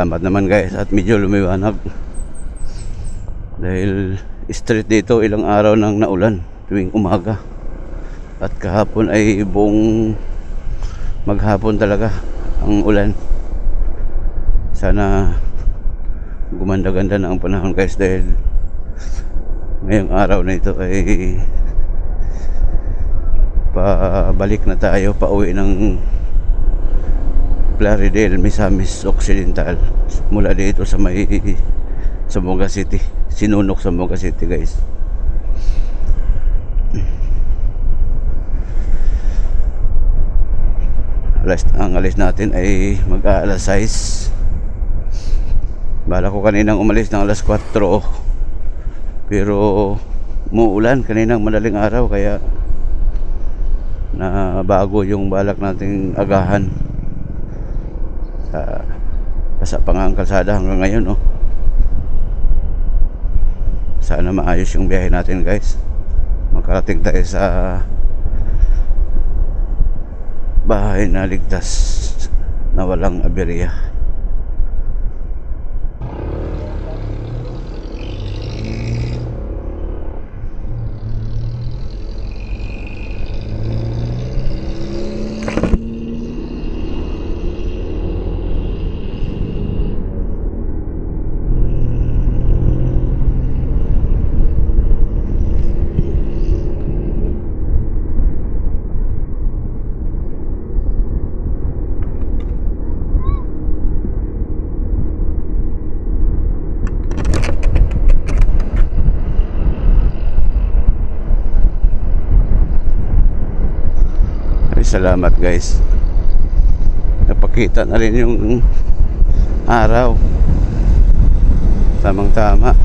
Salamat naman guys, at medyo lumiwanag dahil straight dito ilang araw nang naulan tuwing umaga, at kahapon ay buong maghapon talaga ang ulan. Sana gumanda-ganda na ang panahon guys, dahil ngayong araw na ito ay pabalik na tayo, pauwi ng Plaridel, Misamis Occidental, mula dito sa may Zamboanga City, Sinunok, Zamboanga City guys. Ang alis natin ay mag-aalas 6. Bala ko kaninang umalis ng alas 4, pero muulan kaninang madaling araw, kaya na bago yung balak nating agahan. Basa pa nga ang kalsada hanggang ngayon, no? Sana maayos yung biyahe natin guys, makarating tayo sa bahay na ligtas na walang aberya. Salamat guys, napakita na rin yung araw, tamang tama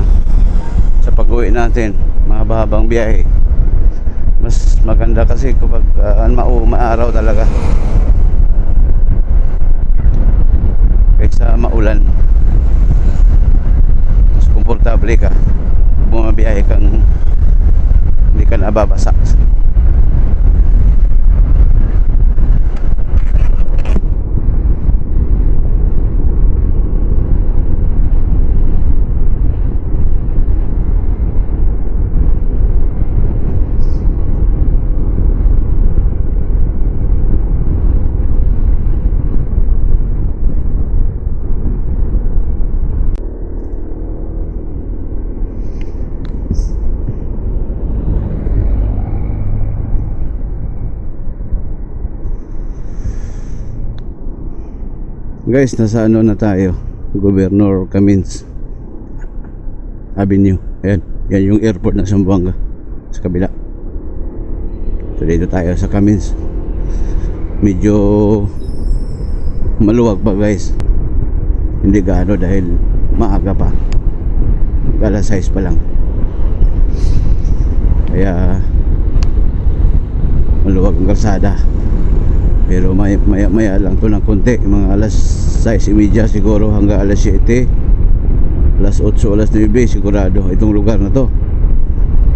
sa pag-uwi natin. Mahaba-habang biyahe, mas maganda kasi kapag maaraw talaga kaysa maulan. Mas komportable ka, bumabiyahe kang hindi ka nababasa. Guys, nasa ano na tayo, Governor Camins Avenue. Ayan, yan yung airport na Zamboanga sa kabila. So dito tayo sa Camins. Medyo maluwag pa guys, hindi gaano dahil maaga pa, alas 6 pa lang, kaya maluwag ang kalsada. Pero maya lang to ng konti, mga alas 6:30 siguro hanggang alas 7, alas 8, alas 9 sigurado itong lugar na to,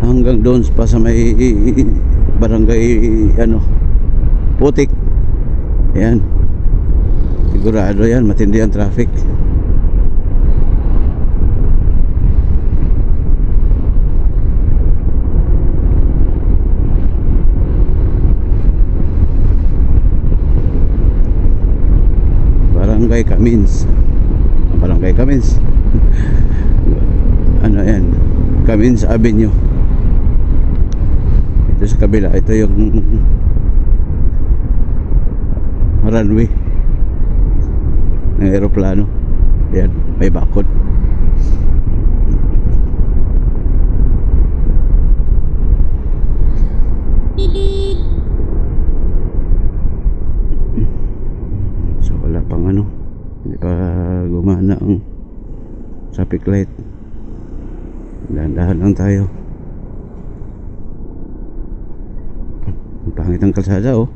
hanggang doon pa sa may barangay Putik. Yan, sigurado yan, matindi ang traffic. Barangay Camins ano yan, Camins Avenue. Ito sa kabila, ito yung runway ng aeroplano. Yan, may bakod. So wala pang hindi pa gumana ang traffic light, dahan-dahan lang tayo. Ang pangit ang kalsada, oh,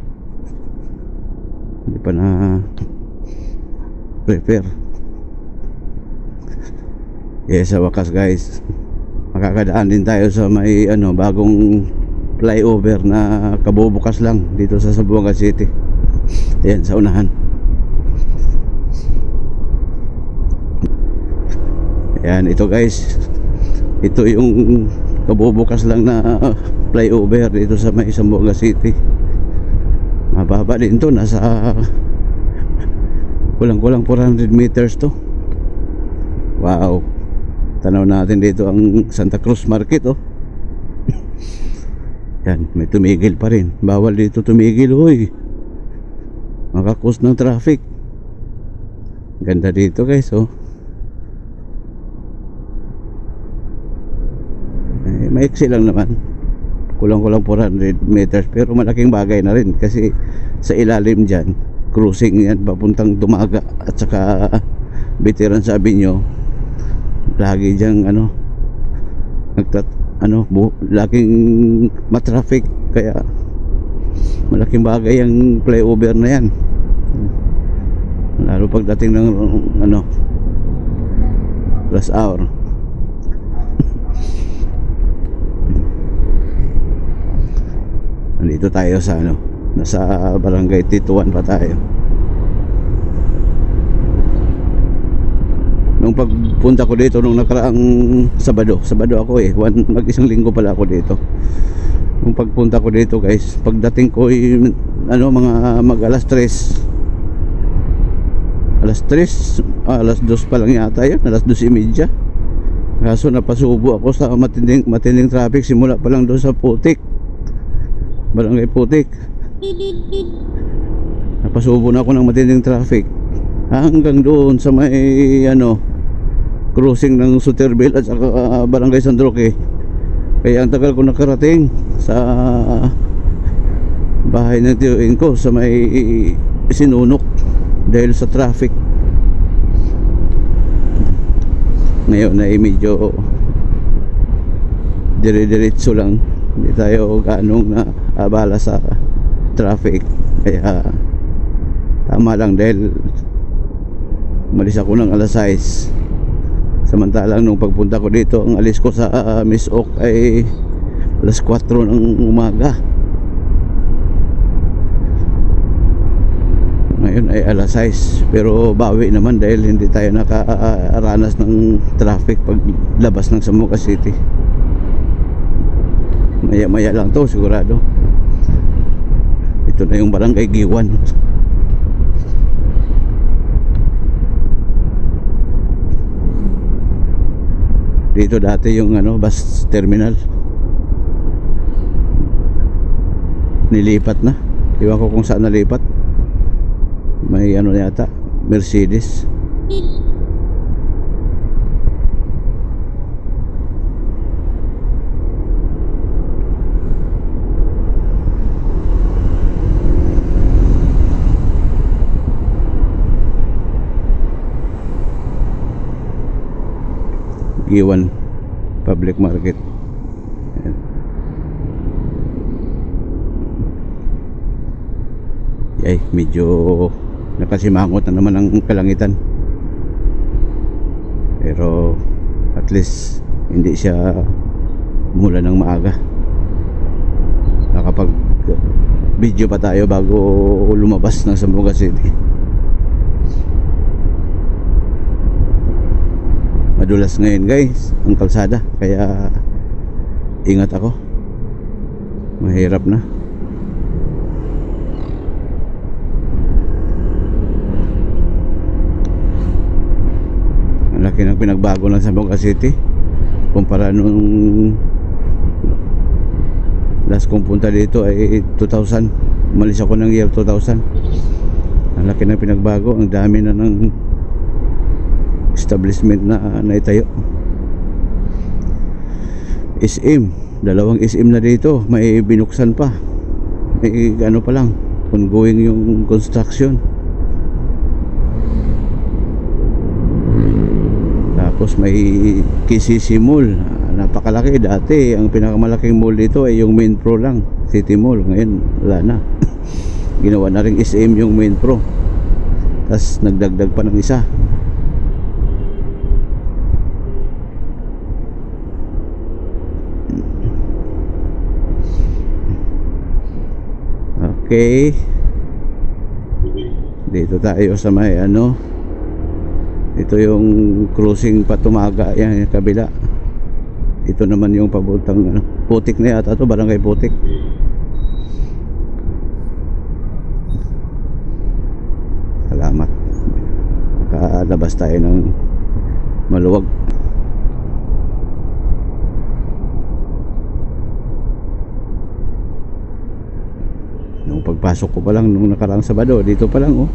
hindi pa na prepare. Sa wakas guys, makakadaan din tayo sa may bagong flyover na kabubukas lang dito sa Zamboanga City. Ayan, sa unahan. Yan, ito guys, ito yung kabubukas lang na flyover dito sa may Zamboanga City. Mababa din to, nasa kulang-kulang 400 meters to. Wow, tanaw natin dito ang Santa Cruz Market, oh. Yan, may tumigil pa rin. Bawal dito tumigil, hoy. Makakos ng traffic. Ganda dito guys, oh. Maiksi lang naman, kulang-kulang 400 meters, pero malaking bagay na rin kasi sa ilalim dyan, cruising yan papuntang Dumaga at saka Veteran sa Avenue. Lagi dyan laging matraffic, kaya malaking bagay ang flyover na yan, lalo pagdating ng rush hour. Nandito tayo sa nasa barangay Tituan pa tayo. Nung pagpunta ko dito nung nakaraang Sabado ako mag-isang linggo pala ako dito. Nung pagpunta ko dito guys, pagdating ko mga alas 3, alas 2 pa lang yata yun, alas 2:30. Kaso napasubo ako sa matinding traffic simula pa lang doon sa Putik, Barangay Putik. Napasubo na ako ng matinding traffic hanggang doon sa may cruising ng Suterville at saka Barangay San Roque. Kaya ang tagal ko nakarating sa bahay ng tiyuin ko sa may Sinunok dahil sa traffic. Ngayon ay medyo dire-diretso lang, hindi tayo ganong naabala sa traffic, kaya tama lang dahil umalis ako ng alas 6. Samantalang nung pagpunta ko dito, ang alis ko sa Miss Oak ay alas 4 ng umaga. Ngayon ay alas 6, pero bawi naman dahil hindi tayo nakaranas ng traffic pag labas ng Zamboanga City. Maya-maya lang to sigurado. Ito na yung Barangay Giwan. Dito dati yung bus terminal. Nilipat na. Iwan ko kung saan nalipat. May yata, Mercedes. Giwan Public Market. Ayan. Ay, medyo nakasimangot na naman ang kalangitan, pero at least hindi siya mula ng maaga. Nakapag video pa tayo bago lumabas ng Zamboanga City. Madulas ngayon guys ang kalsada, kaya ingat ako, mahirap na. Ang laki ng pinagbago ng Zamboanga City kumpara nung last kong punta dito ay 2000. Umalis ako ng year 2000. Ang laki ng pinagbago, ang dami na ng establishment na naitayo. SM, dalawang SM na dito, may binuksan pa, may pa lang, ongoing yung construction. Tapos may KCC Mall, napakalaki. Dati ang pinakamalaking mall dito ay yung Main Pro lang, City Mall. Ngayon wala na. Ginawa na rin SM yung Main Pro, tapos nagdagdag pa ng isa. Okay, dito tayo sa may Ito yung crossing Patumaga, yan yung kabila. Ito naman yung pabuntang ano, Putik na yata to, Barangay Putik. Salamat. Nakalabas tayo ng maluwag. Nung pagpasok ko pa lang nung nakaraang Sabado, dito pa lang oh,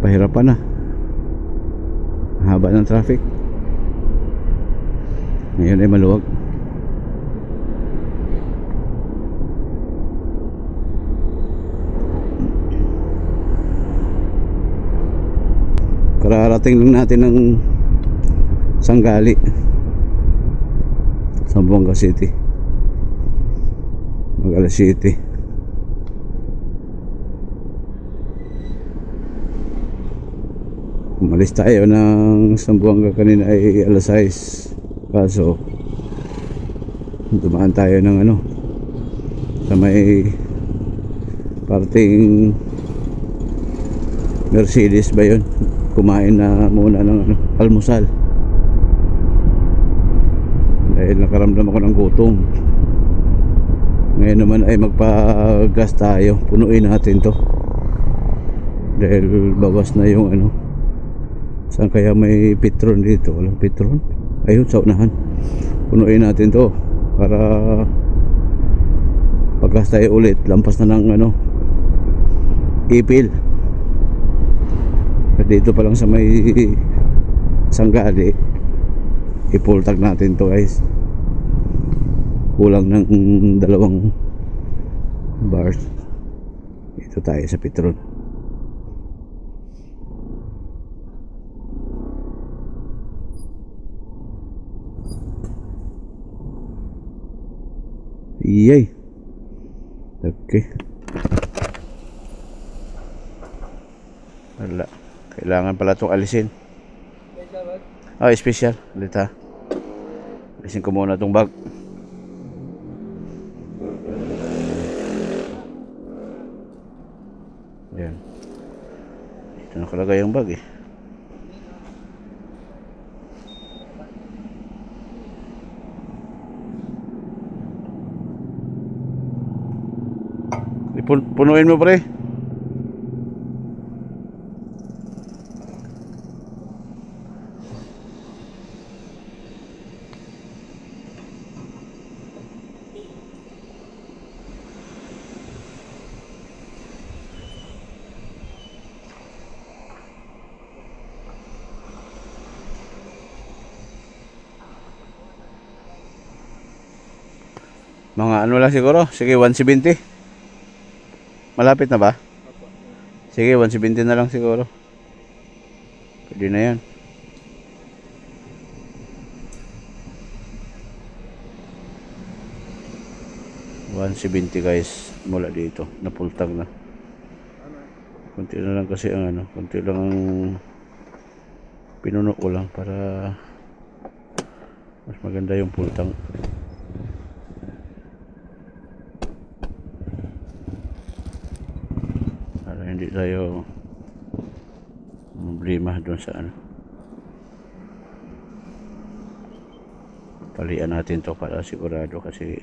pahirapan na, haba ng traffic. Ngayon ay maluwag. Kararating lang natin ng Sanggali, Zamboanga City, Magallanes City. Umalis tayo ng Zamboanga kanina ay alas 6. Kaso dumaan tayo ng ano, sa may parting Mercedes ba yun, kumain na muna ng ano, almusal dahil nakaramdam ako ng gutom. Ngayon naman ay magpa-gas tayo, punuin natin to dahil bawas na yung ano. Saan kaya may Petron dito? Walang Petron. Ayun, sa unahan. Punuin natin to para pagkas tayo ulit, lampas na ng ano, Ipil. Dito pa lang sa may Sanggali, i-full tank natin to guys. Kulang ng 2 bars. Ito tayo sa Petron. Yay. Okay. Wala. Kailangan pala itong alisin. Ah, special. Ulit ha. Alisin ko muna itong bag. Yan. Ito nakalagay yung bag eh. Punuin mo pre. Mga ano lang siguro. Sige, 170. Malapit na ba? Sige, 170 na lang siguro. Pwede na yan. $170 guys, mula dito. Napultag na. Kunti na lang kasi ang ano, kunti lang ang pinuno ko lang para mas maganda yung pultang. Hindi tayo problema doon sa ano. Palian natin to para sigurado kasi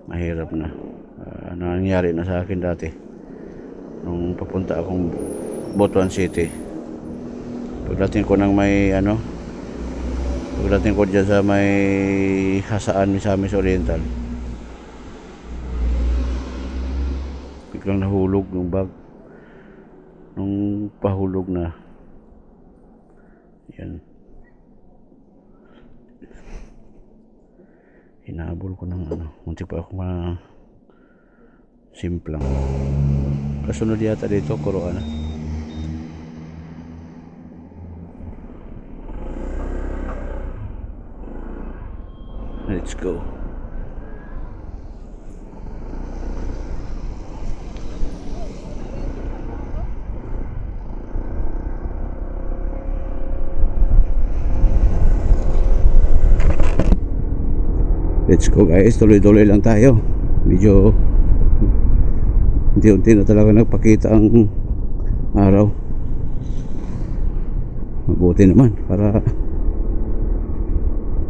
mahirap na. Nangyari na sa akin dati nung papunta akong Butuan City. Pagdating ko ng may ano, pagdating ko dyan sa may Hasaan, Misamis Oriental, biglang nahulog yung bag. Nung pahulog na yan, hinabol ko ng ano, munti pa ako simplang. Kasunod yata dito, Kuroana. Let's go. Let's go guys, tuloy-tuloy lang tayo. Medyo unti-unti na talaga nagpakita ang araw. mabuti naman para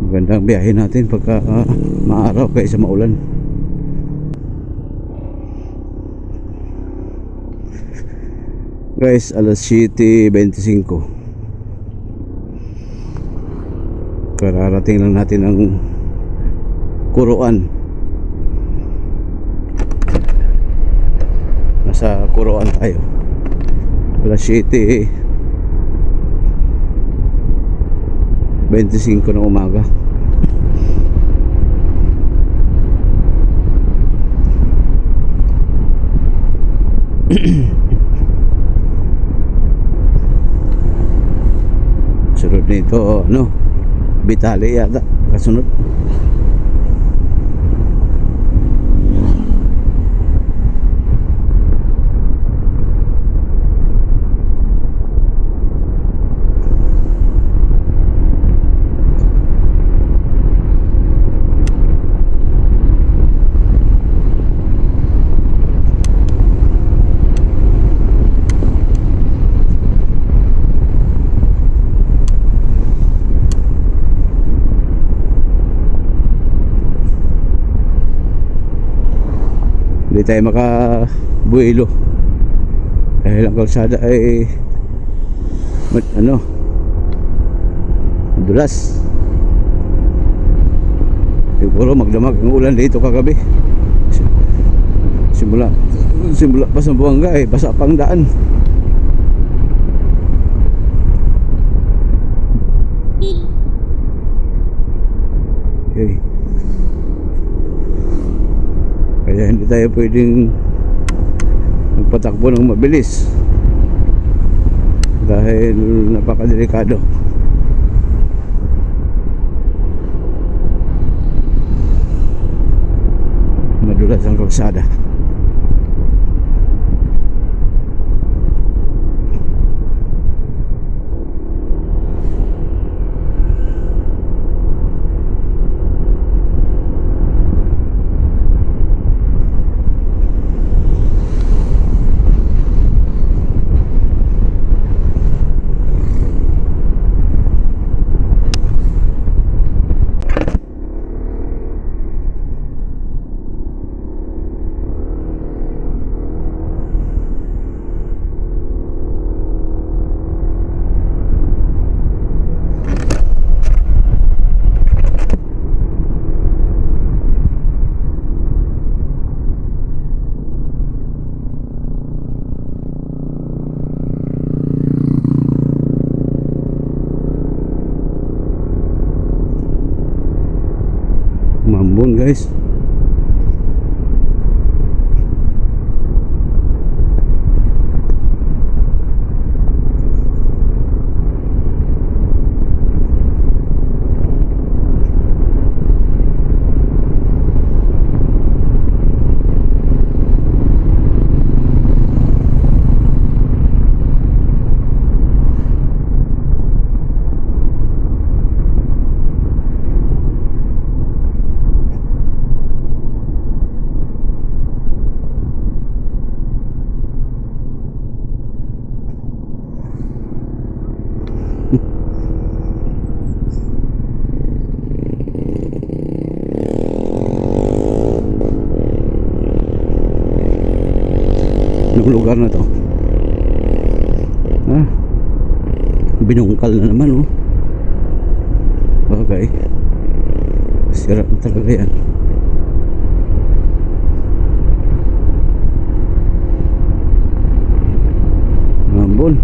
magandang biyahe natin pagka maaraw kaysa maulan. Guys, alas 7:25. Kararating lang natin ang Kuruan. Nasa Kuruan tayo. Alas 7:25 ng umaga. Sunod nito, Bitali yata kasunod. Hindi tayo makabuelo dahil ang kalsada ay madulas. Siguro magdamag ang ulan dito kagabi. Simula pa sa Buanga basa pang daan. Okay. Kaya hindi tayo pwedeng magpatakbo ng mabilis dahil napakadelikado. Madulas ang kalsada. Mambon guys. Anong lugar na to? Binungkal na naman bagay, sira na talaga yan. Mambon.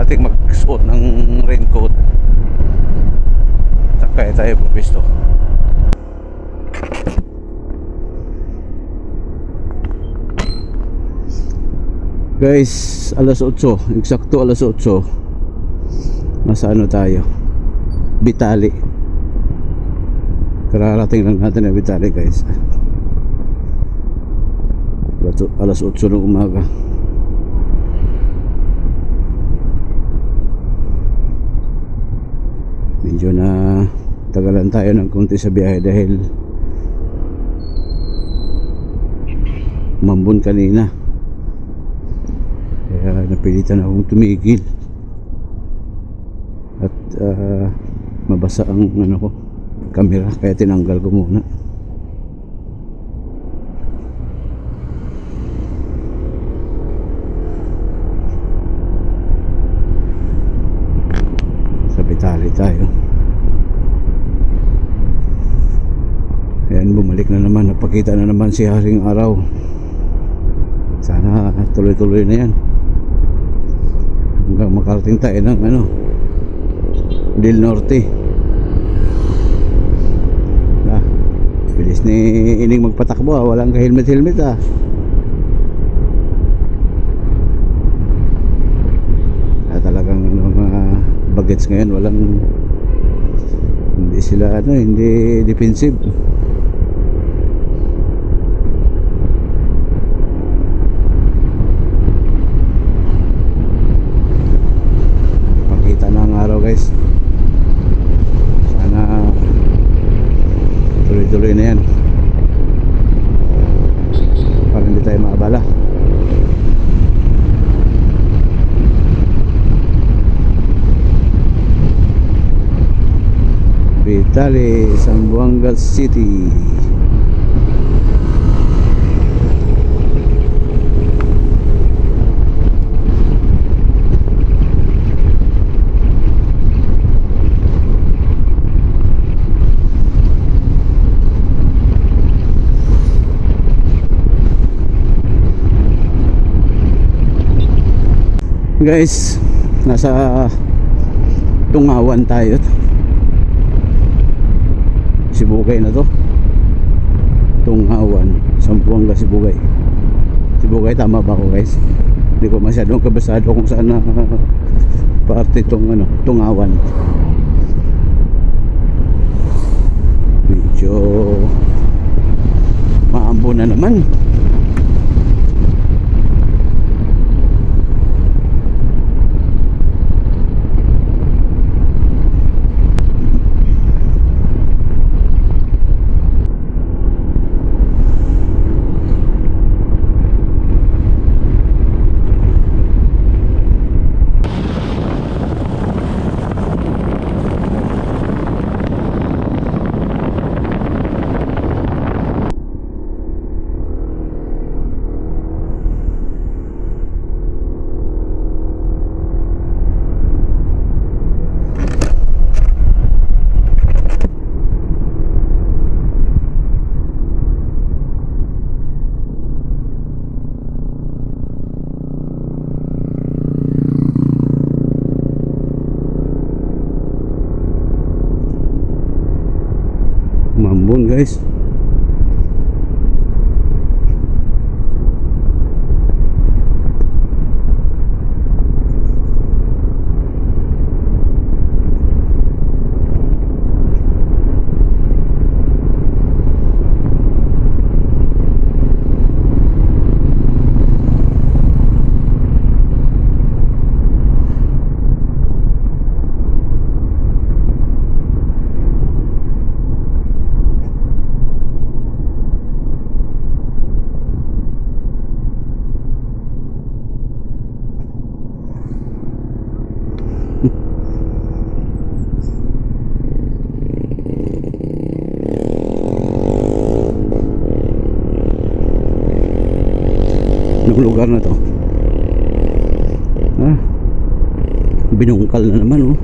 nating magsuot ng raincoat. Kaya tayo pupisto. Guys, alas 8, eksakto alas 8. Nasa ano tayo? Bitali. Kararating lang natin na Bitali, guys. Alas 8 ng umaga. Medyo na tagalan tayo ng konti sa biyahe dahil mambun kanina. Kaya napilitan akong tumigil at mabasa ang ano ko, camera, kaya tinanggal ko muna. Sa Bitali tayo. Ayan, bumalik na naman, napakita na naman si Haring Araw. Sana tuloy-tuloy na yan hanggang makarating tayo ng ano, Del Norte. Bilis ni Ining magpatakbo, walang ka-helmet ah. Talagang mga bagets ngayon walang, hindi sila ano, hindi defensive. Guys, sana tuloy-tuloy na yan para hindi tayo maabala. Bitali, Zamboanga City. Guys, nasa Tungawan tayo. Sibugay na to. Tungawan, Zamboanga, Sibugay. Sibugay, tama ba ako, guys? Hindi ko masyadong kabisado kung saan na parte itong ano, Tungawan. Medyo maambo na naman. Mambon, guys. Anong lugar na to? Binungkal na naman, oh.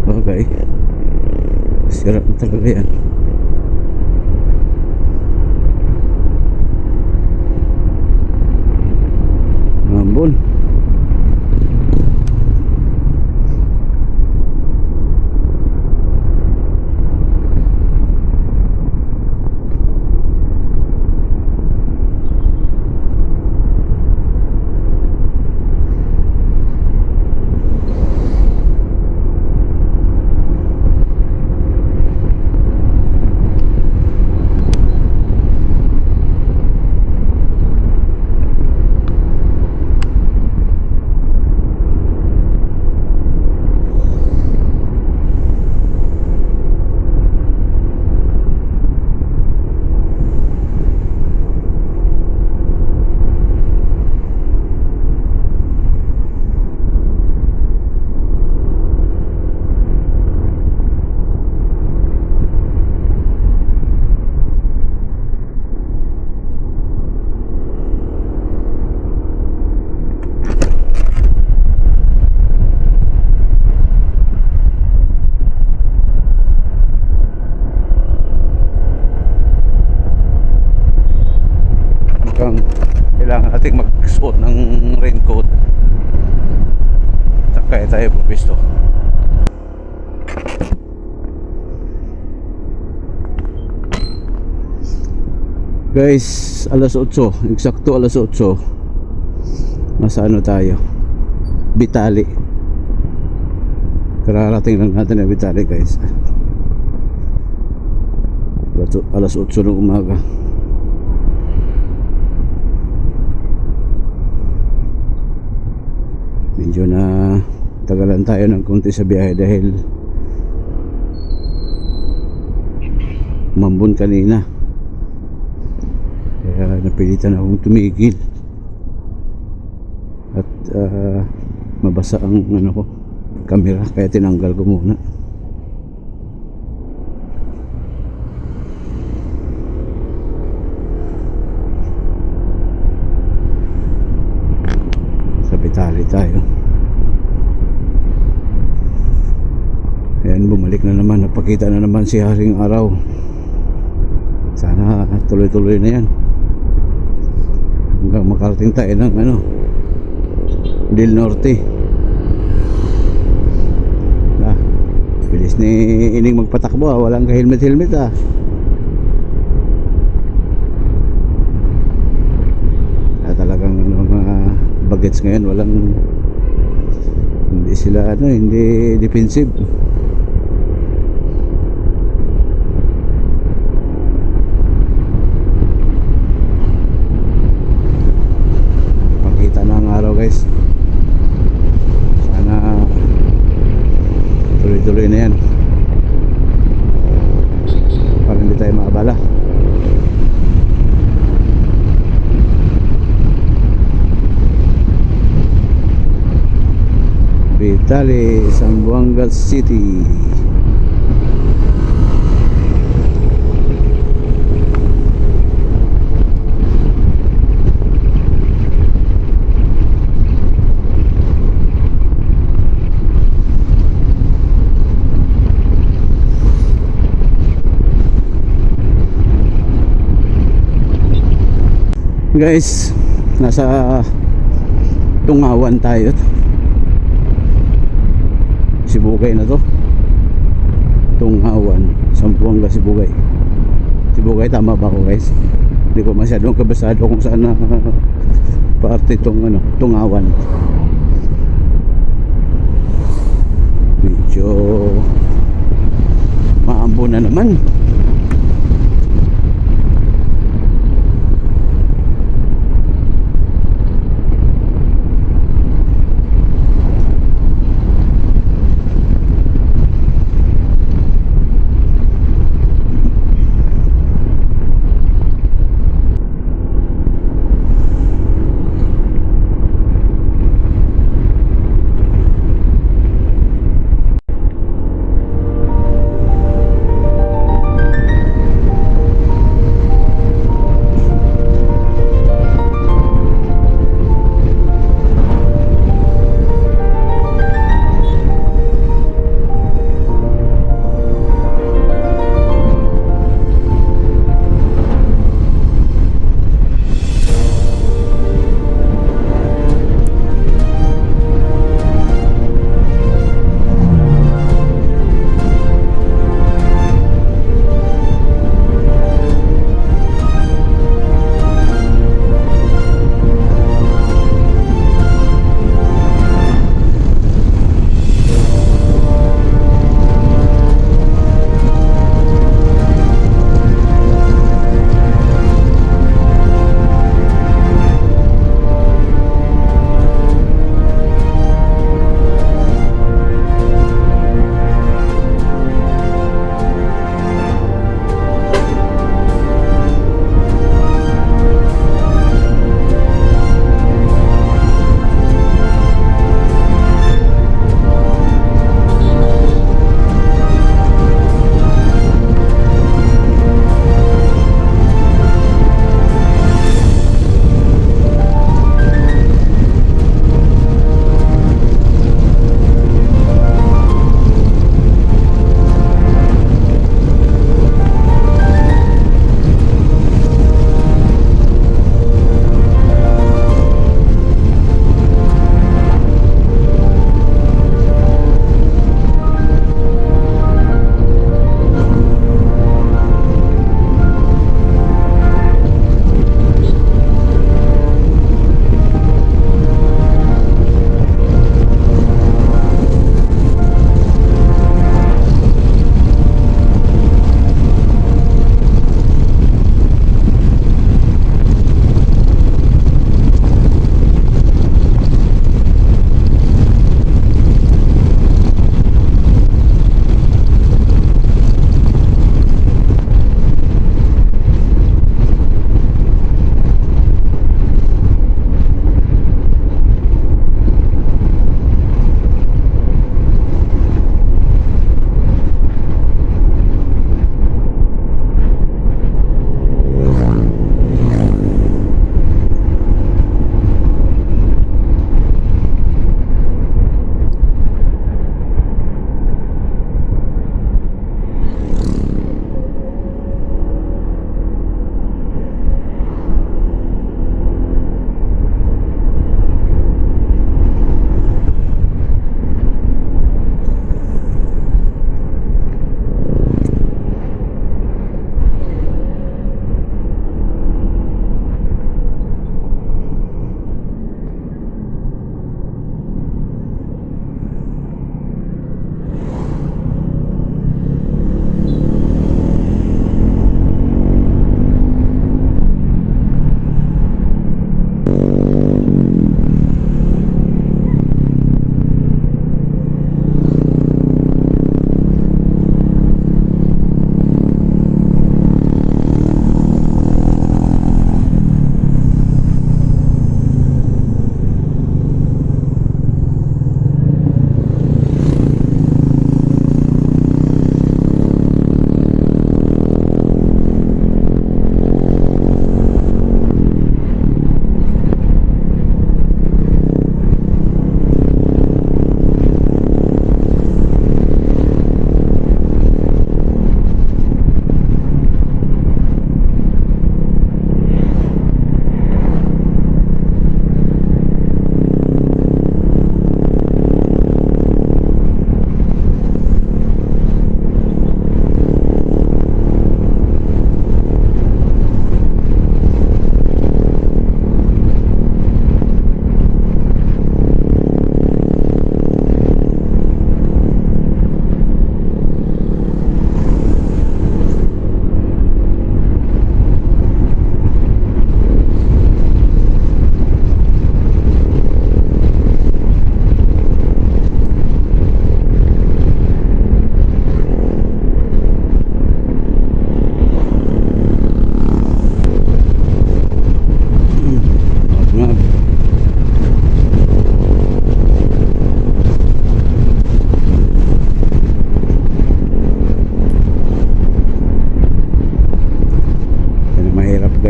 Bagay, sira na talaga yan. Mambon. kailangan nating magsuot ng raincoat. Kaya tayo pupisto. Guys, alas 8, eksakto alas 8. Nasa ano tayo? Bitali. Kararating lang natin na Bitali, guys. Alas 8 ng umaga. Medyo na tagalan tayo ng konti sa biyahe dahil mambon kanina. Kaya napilitan akong tumigil at mabasa ang ano ko, camera, kaya tinanggal ko muna. Sa Bitali tayo. Ayan, bumalik na naman, napakita na naman si Haring Araw. Sana tuloy-tuloy na yan hanggang makarating tayo ng ano, Del Norte. Bilis ni Ining magpatakbo, walang ka-helmet talagang ano, mga bagets ngayon walang, hindi sila ano, hindi defensive. Guys, sana tuloy-tuloy na yan para hindi tayo maabala. Bitali, Zamboanga City. Guys, nasa Tungawan tayo. Sibugay na to. Tungawan, Zamboanga, Sibugay. Sibugay, tama ba ako, guys? Hindi ko masyadong kabisado kung saan na parte itong ano, Tungawan. Medyo maambo na naman.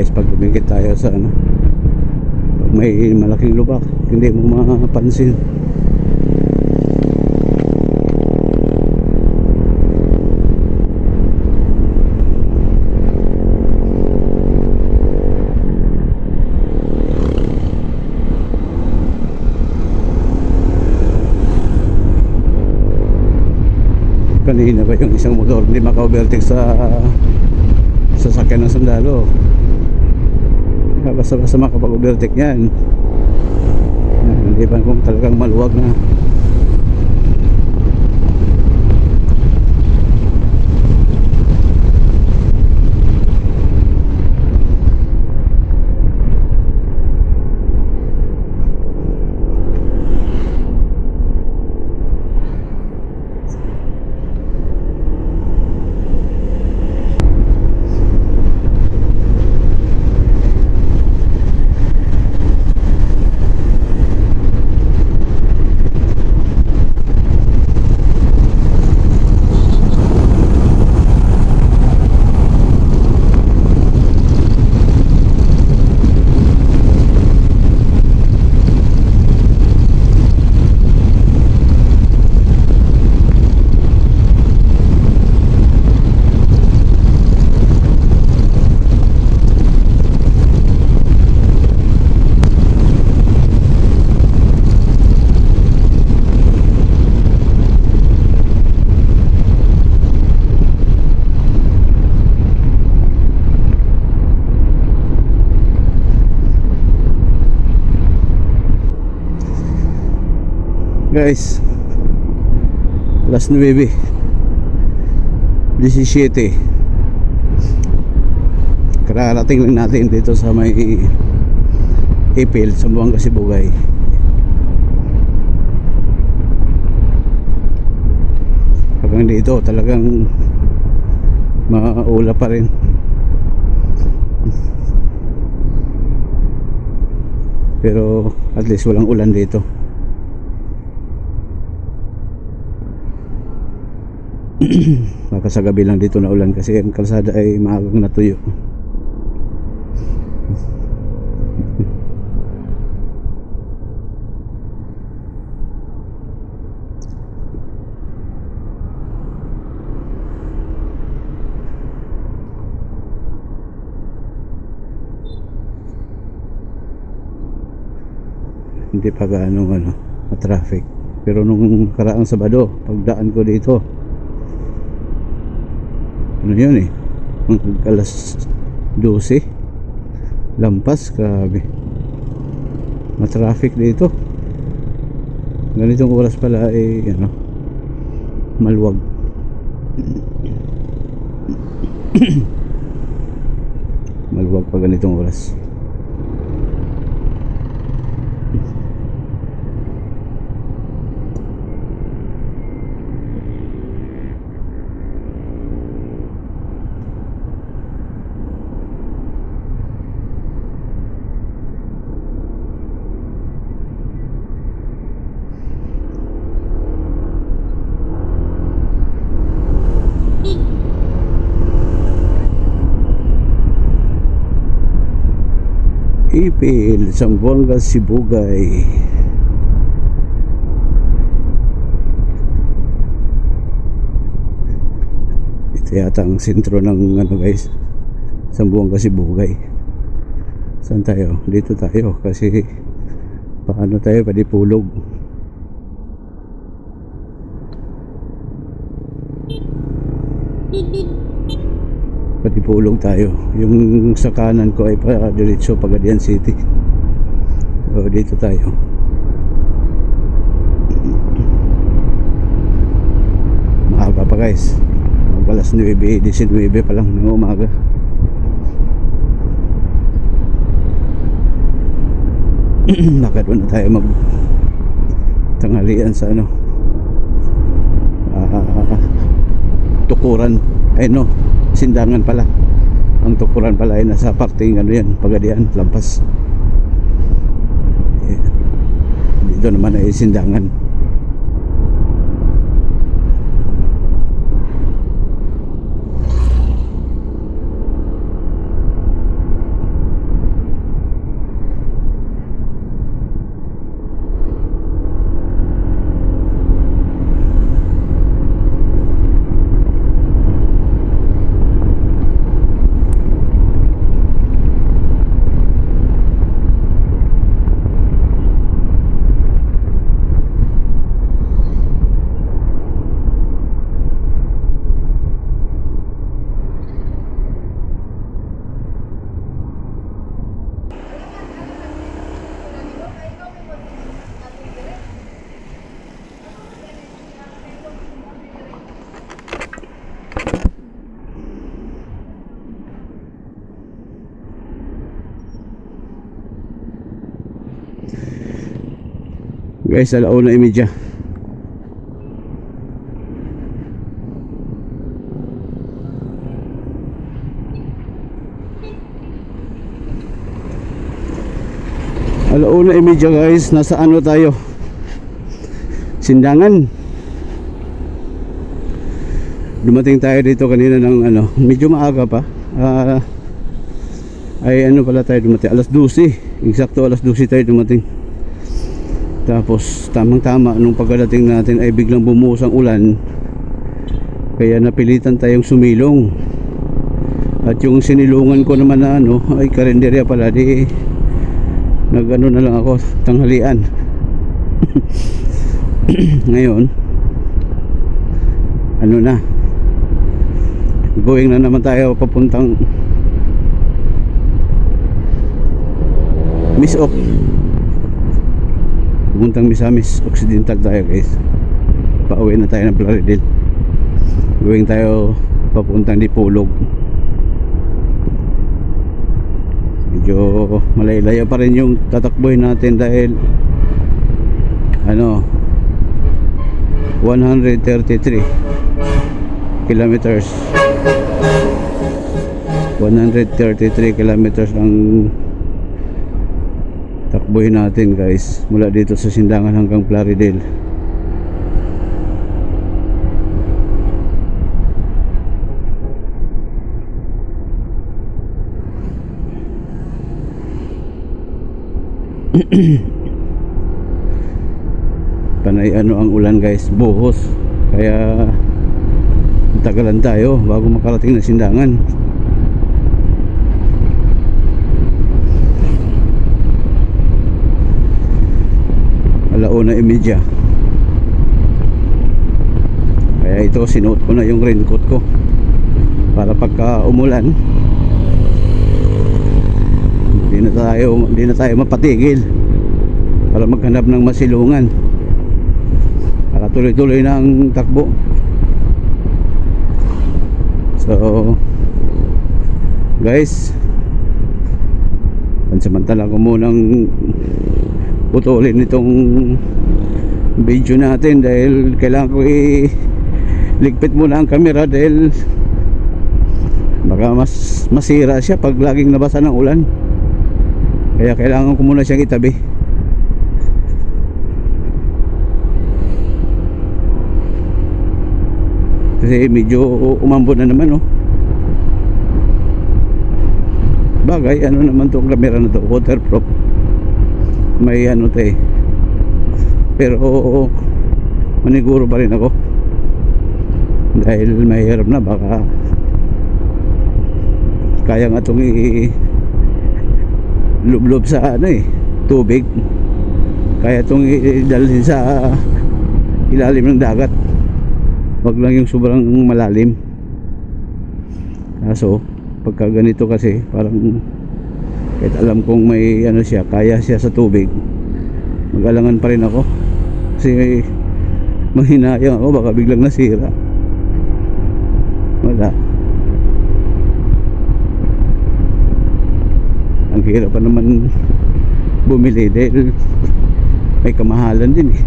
guys pag lumikit tayo sa ano, pag may malaking lubak hindi mo mapapansin. Kanina ba yung isang motor hindi maka-overtake sa sasakyan ng sundalo, basta makapag-overtake yan. Hindi ba kung talagang maluwag na. Guys, alas 9 17 kararating lang natin dito sa may Ipil, Zamboanga, Sibugay. Hanggang dito talagang maula pa rin. Pero at least walang ulan dito. Baka sa gabi lang dito na ulan kasi ang kalsada ay maagang natuyo. Hindi pa gaano traffic. Pero nung karaang Sabado, pagdaan ko dito, ano yun alas 12 lampas, grabe ma-traffic dito. Ganitong oras pala maluwag. Maluwag pa ganitong oras. Ipil, Zamboanga, Sibugay. Ito yata ang sentro ng guys, Zamboanga, Sibugay. Saan tayo? Dito tayo kasi paano tayo Padipulog. Padipulog tayo. Yung sa kanan ko ay pa diretso Pagadian City. So dito tayo. Maaga pa guys. Alas 9:19 pa lang ng umaga. Lakad na tayo mag tanghalian sa tukuran. Ay no, Sindangan pala. Ang tukuran pala ay nasa parting yan, Pagadian, lampas. Dito naman ay Sindangan. Guys, 1:30. Alauna imedya guys, nasa ano tayo? Sindangan. Dumating tayo dito kanina ng ano, medyo maaga pa. Ay ano pala tayo dumating? Alas 12. Eksakto alas 12 tayo dumating. Tapos tamang tama nung pagdating natin ay biglang bumuhos ang ulan. Kaya napilitan tayong sumilong. At yung sinilungan ko naman na ano, ay karinderya pala, di nagano na lang ako, tanghalian. Ngayon ano na, going na naman tayo papuntang Misok. Papuntang Misamis Occidental tayo guys. Pauwi na tayo ng Plaridel. Going tayo papuntang Dipolog. Medyo malaylaya pa rin yung tatakboy natin dahil ano 133 kilometers 133 kilometers ang takboy natin guys, mula dito sa Sindangan hanggang Plaridel. Panay ano ang ulan guys, buhos, kaya tagalan tayo bago makarating ng Sindangan. Alauna imedya. Kaya ito sinuot ko na yung raincoat ko para pagka umulan hindi na tayo mapatigil para maghanap ng masilungan para tuloy-tuloy na ang takbo. So guys, pansamantala ko munang putulin itong video natin dahil kailangan ko ligpit muna ang camera dahil baka masira siya pag laging nabasa ng ulan. Kaya kailangan ko muna siyang itabi. Kasi medyo umambon na naman, oh. Bagay, ano naman tong camera na to, waterproof. May ano to eh. Pero maniguro pa rin ako. Dahil mahirap na, baka kaya nga itong lublob sa ano eh, tubig. Kaya itong idalhin sa ilalim ng dagat. Wag lang yung sobrang malalim. Kaso pagka ganito kasi parang kahit alam kong may ano siya, kaya siya sa tubig, mag-alangan pa rin ako kasi manghinayang ako baka biglang nasira. Wala, ang hirap pa naman bumili dahil may kamahalan din eh.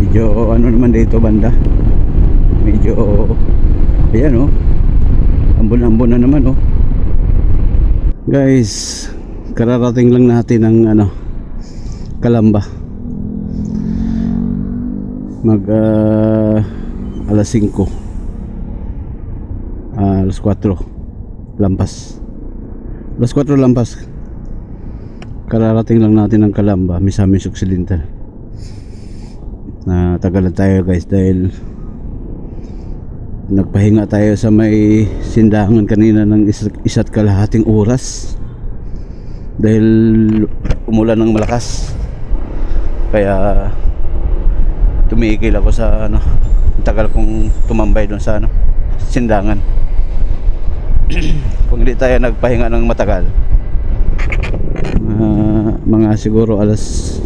Medyo ano naman dito banda, medyo ayan oh, ambon-ambon na naman oh. Guys, kararating lang natin ng ano, Calamba. Mag alas 5 alas 4 lampas, alas 4 lampas. Kararating lang natin ng Calamba, Misamis Occidental. Na tagalan tayo guys dahil nagpahinga tayo sa may Sindangan kanina ng isa't kalahating oras dahil umulan ng malakas. Kaya tumigil ako sa ano, tagal kong tumambay doon sa ano, Sindangan. Kung hindi tayo nagpahinga ng matagal, mga siguro alas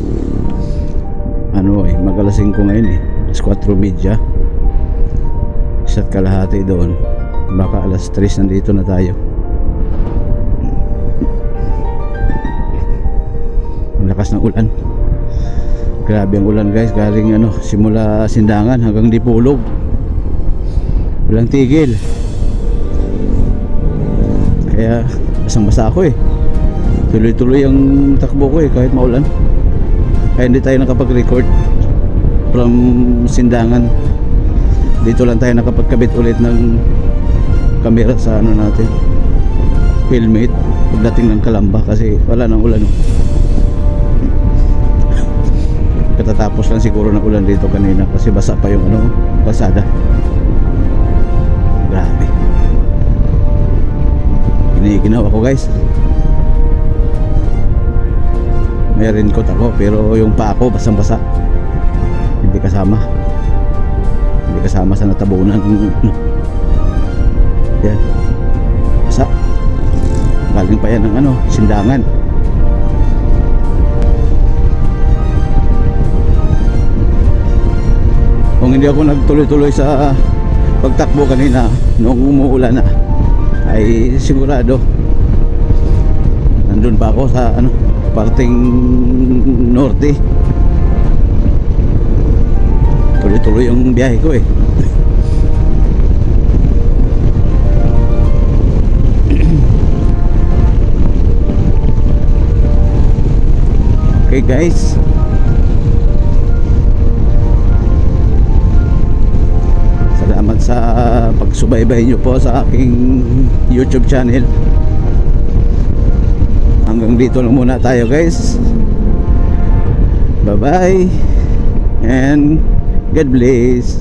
ano eh, mag alas 5 ngayon eh, alas 4:30, isa't kalahati doon, baka alas 3 nandito na tayo. lakas ng ulan. Grabe ang ulan guys, galing simula Sindangan hanggang Dipolog. Walang tigil. Kaya basang-basa ako eh. Tuloy-tuloy ang takbo ko eh kahit maulan. Kaya hindi tayo nakapag-record from Sindangan. Dito lang tayo nakapagkabit ulit ng camera sa natin, helmet, pagdating ng Kalamba kasi wala nang ulan. Katatapos lang siguro ng ulan dito kanina kasi basa pa yung kalsada. Grabe. Giniginaw ako guys. May raincoat ako pero yung paa ko basang-basa. Hindi kasama sa natabunan. Yan. Basa. Galing pa yan ng Sindangan. Kung hindi ako nagtuloy-tuloy sa pagtakbo kanina noong umuulan na, ay sigurado nandun pa ako sa parting norte. Tuloy-tuloy yung biyahe ko eh. Okay guys, salamat sa pagsubaybay nyo po sa aking YouTube channel. Hanggang dito lang muna tayo guys. Bye bye and God bless.